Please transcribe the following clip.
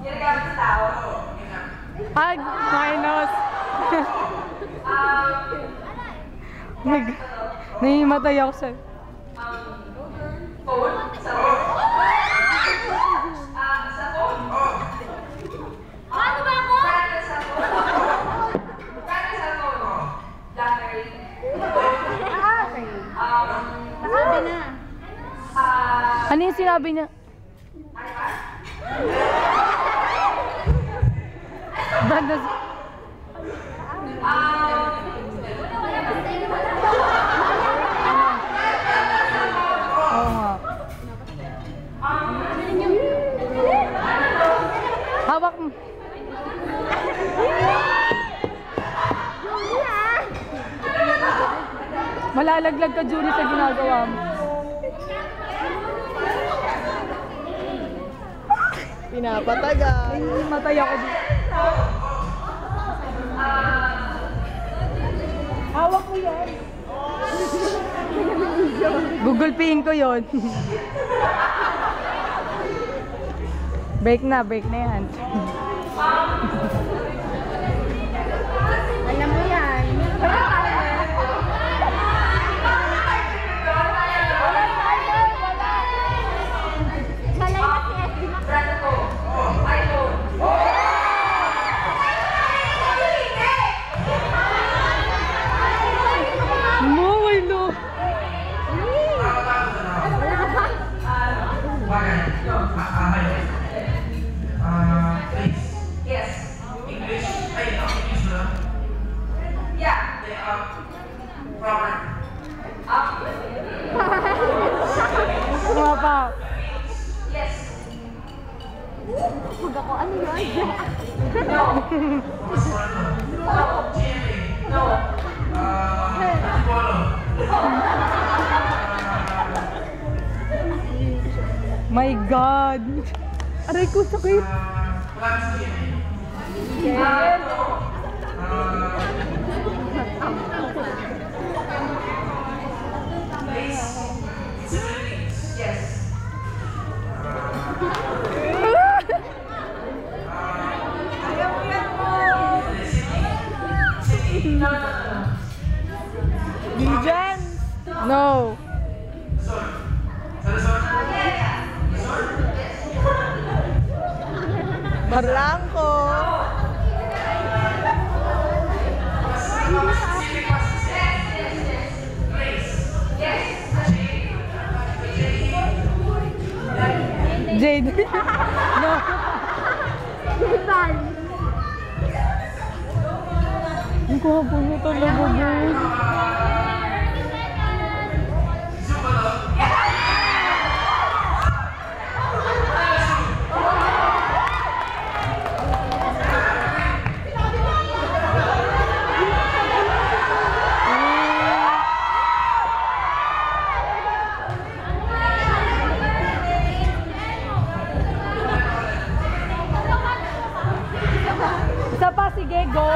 Ginagamit sa tao? Ag, minus. Nahimatay ako sa'yo. Phone? Sa phone? Sa phone? Ano ba ako? Practice sa phone. Practice sa phone. Blackberry. Sabi na. Ano yung sinabi niya? Banda. Oo nga. Hawak mo. Malalaglag ka, Julie, sa ginagawa mo. Pinapatagal. Matay ako dito. Hawak mo yan. Google Paying ko yon. Break na yan. Alam mo yan. Huwag ako, ano yun? No. My God! Aray ko, sakit! Dijan? No! Barlangko. Jade! No! Ang kuhapo niya talaga, boss. Isa pa, sige, go!